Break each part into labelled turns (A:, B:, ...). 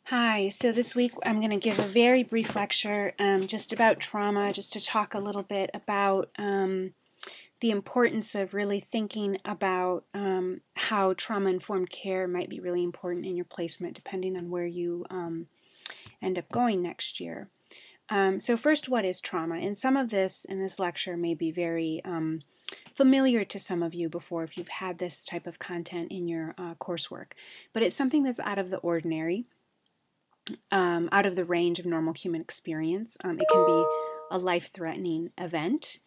A: Hi, so this week I'm going to give a very brief lecture just about trauma, just to talk a little bit about the importance of really thinking about how trauma-informed care might be really important in your placement depending on where you end up going next year. So first, what is trauma? And some of this in this lecture may be very familiar to some of you before if you've had this type of content in your coursework, but it's something that's out of the ordinary. Out of the range of normal human experience. It can be a life-threatening event,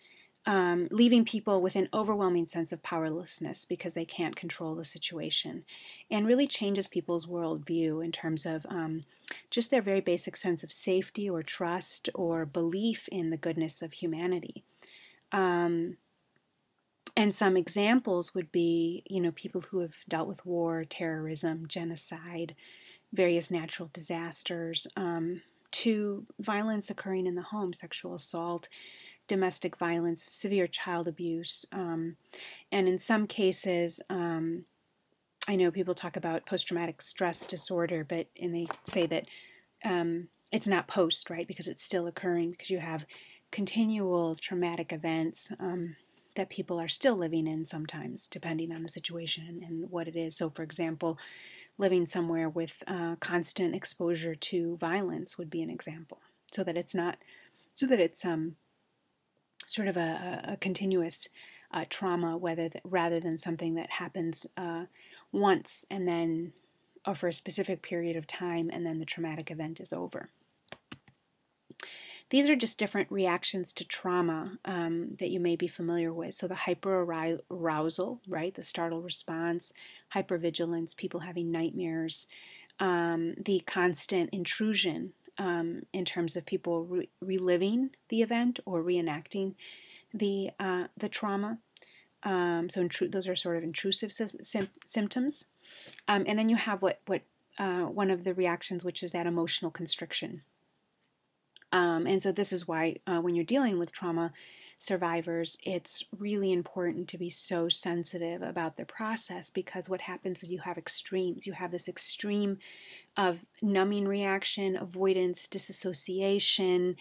A: leaving people with an overwhelming sense of powerlessness because they can't control the situation, and really changes people's worldview in terms of just their very basic sense of safety or trust or belief in the goodness of humanity. And some examples would be, people who have dealt with war, terrorism, genocide, various natural disasters, to violence occurring in the home, sexual assault, domestic violence, severe child abuse, and in some cases, I know people talk about post-traumatic stress disorder, and they say that it's not post, right, because it's still occurring, because you have continual traumatic events that people are still living in sometimes, depending on the situation and what it is. So, for example, living somewhere with constant exposure to violence would be an example, so that it's sort of a continuous trauma, rather than something that happens once and then, or for a specific period of time, and then the traumatic event is over. These are just different reactions to trauma that you may be familiar with. So the hyperarousal, right, the startle response, hypervigilance, people having nightmares, the constant intrusion in terms of people reliving the event or reenacting the trauma. So those are sort of intrusive symptoms. And then you have what one of the reactions, which is that emotional constriction. And so this is why when you're dealing with trauma survivors, it's really important to be so sensitive about the process, because what happens is you have extremes. You have this extreme of numbing reaction, avoidance, disassociation,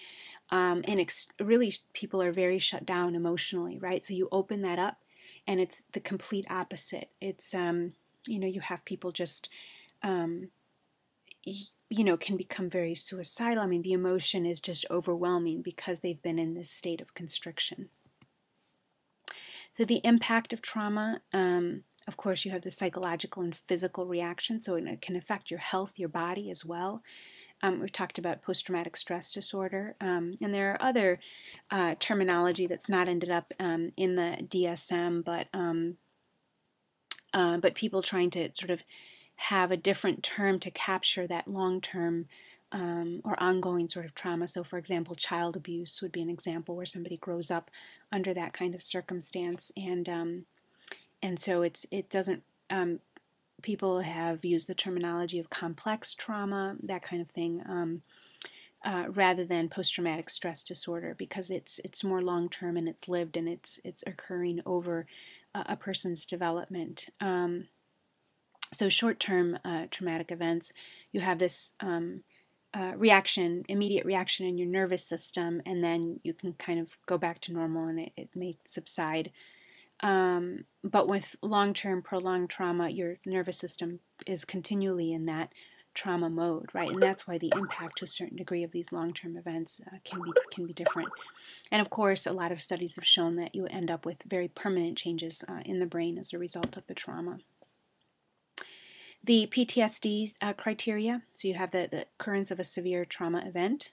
A: and really people are very shut down emotionally, right? So you open that up and it's the complete opposite. It's, you have people just can become very suicidal. I mean, the emotion is just overwhelming because they've been in this state of constriction. So the impact of trauma, of course, you have the psychological and physical reaction, so it can affect your health, your body as well. We've talked about post-traumatic stress disorder, and there are other terminology that's not ended up in the DSM, but people trying to sort of have a different term to capture that long-term or ongoing sort of trauma. So, for example, child abuse would be an example where somebody grows up under that kind of circumstance, and so it doesn't. People have used the terminology of complex trauma, that kind of thing, rather than post-traumatic stress disorder, because it's more long-term and it's lived and it's occurring over a person's development. So short-term traumatic events, you have this immediate reaction in your nervous system, and then you can kind of go back to normal and it may subside. But with long-term prolonged trauma, your nervous system is continually in that trauma mode, right? And that's why the impact to a certain degree of these long-term events can be different. And of course, a lot of studies have shown that you end up with very permanent changes in the brain as a result of the trauma. The PTSD criteria, so you have the occurrence of a severe trauma event,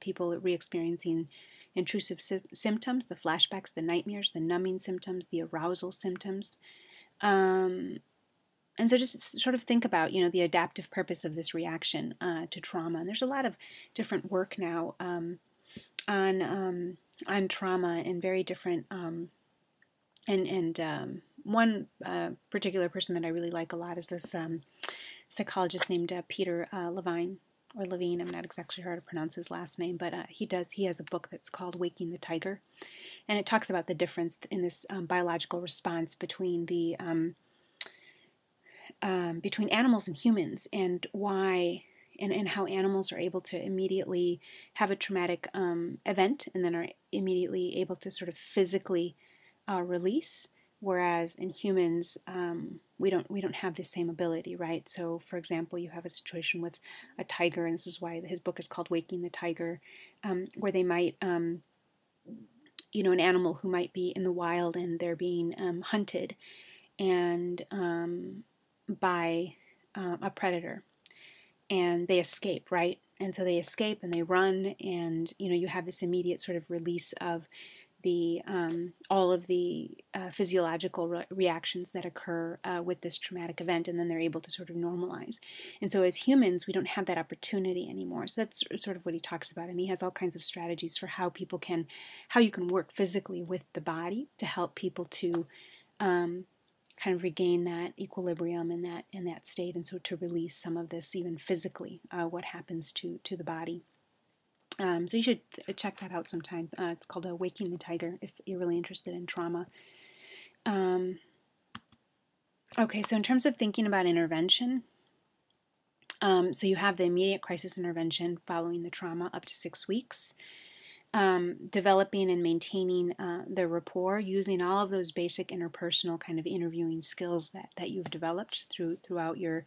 A: people re-experiencing intrusive symptoms, the flashbacks, the nightmares, the numbing symptoms, the arousal symptoms. And so just sort of think about, the adaptive purpose of this reaction to trauma. And there's a lot of different work now on trauma and very different one particular person that I really like a lot is this psychologist named Peter Levine, I'm not exactly sure how to pronounce his last name, but he has a book that's called Waking the Tiger, and it talks about the difference in this biological response between the between animals and humans, and why and how animals are able to immediately have a traumatic event and then are immediately able to sort of physically release, whereas in humans we don't have the same ability, right? So, for example, you have a situation with a tiger, and this is why his book is called Waking the Tiger, where they might an animal who might be in the wild and they're being hunted and by a predator, and they escape, right? And so they escape and they run, and you have this immediate sort of release of the all of the physiological reactions that occur with this traumatic event, and then they're able to sort of normalize. And so as humans, we don't have that opportunity anymore. So that's sort of what he talks about, and he has all kinds of strategies for how you can work physically with the body to help people to kind of regain that equilibrium in that state, and so to release some of this even physically, what happens to the body. So you should check that out sometime. It's called Waking the Tiger if you're really interested in trauma. Okay, so in terms of thinking about intervention, so you have the immediate crisis intervention following the trauma up to 6 weeks. Developing and maintaining the rapport, using all of those basic interpersonal kind of interviewing skills that you've developed throughout your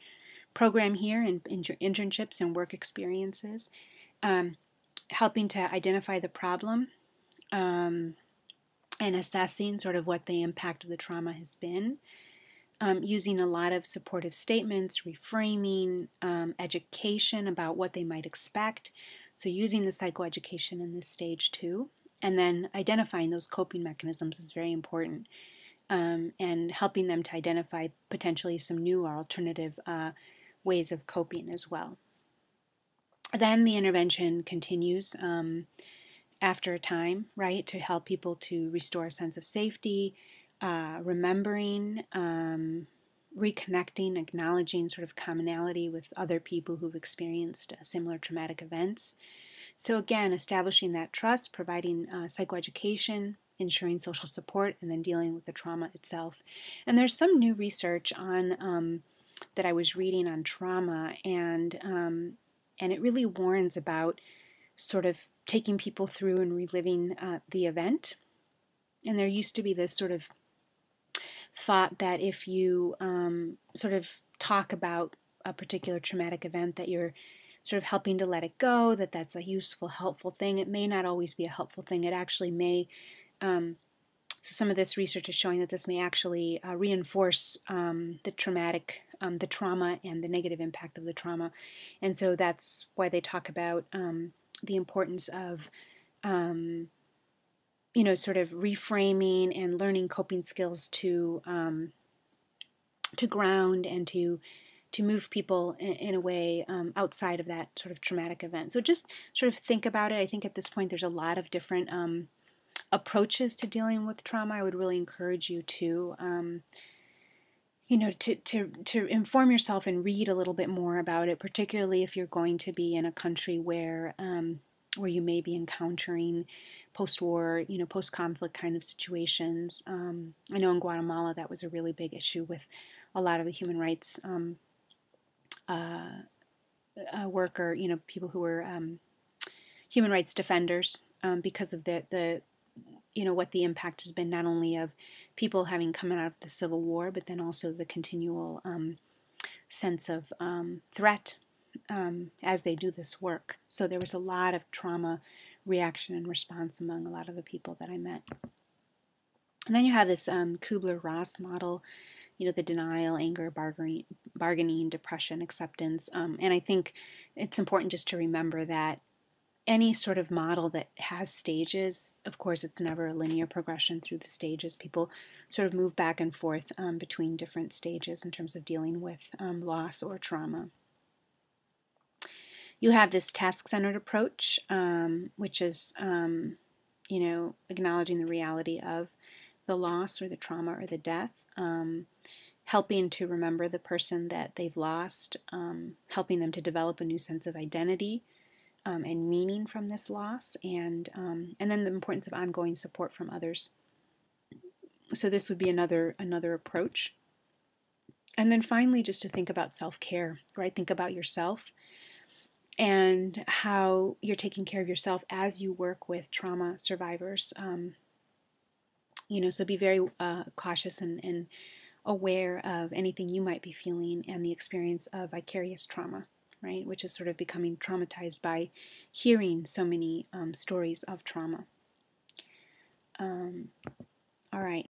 A: program here and in your internships and work experiences. Helping to identify the problem and assessing sort of what the impact of the trauma has been. Using a lot of supportive statements, reframing, education about what they might expect. So using the psychoeducation in this stage too. And then identifying those coping mechanisms is very important. And helping them to identify potentially some new or alternative ways of coping as well. Then the intervention continues after a time, right, to help people to restore a sense of safety, remembering, reconnecting, acknowledging sort of commonality with other people who've experienced similar traumatic events. So again, establishing that trust, providing psychoeducation, ensuring social support, and then dealing with the trauma itself. And there's some new research on that I was reading on trauma, and it really warns about sort of taking people through and reliving the event. And there used to be this sort of thought that if you sort of talk about a particular traumatic event, that you're sort of helping to let it go, that's a useful, helpful thing. It may not always be a helpful thing. It actually may, so some of this research is showing that this may actually reinforce the trauma and the negative impact of the trauma. And so that's why they talk about the importance of sort of reframing and learning coping skills to ground and to move people in a way outside of that sort of traumatic event. So just sort of think about it. I think at this point there's a lot of different approaches to dealing with trauma. I would really encourage you to to inform yourself and read a little bit more about it, particularly if you're going to be in a country where you may be encountering post-war, post-conflict kind of situations. I know in Guatemala that was a really big issue with a lot of the human rights worker, people who were human rights defenders because of the what the impact has been, not only of people having come out of the Civil War, but then also the continual sense of threat as they do this work. So there was a lot of trauma reaction and response among a lot of the people that I met. And then you have this Kubler-Ross model, the denial, anger, bargaining, depression, acceptance. And I think it's important just to remember that any sort of model that has stages, of course, it's never a linear progression through the stages. People sort of move back and forth between different stages in terms of dealing with loss or trauma. You have this task-centered approach, which is, acknowledging the reality of the loss or the trauma or the death, helping to remember the person that they've lost, helping them to develop a new sense of identity and meaning from this loss, and then the importance of ongoing support from others. So this would be another approach. And then finally, just to think about self-care, right? Think about yourself. and how you're taking care of yourself as you work with trauma survivors. So be very cautious and aware of anything you might be feeling and the experience of vicarious trauma, right? Which is sort of becoming traumatized by hearing so many stories of trauma. All right.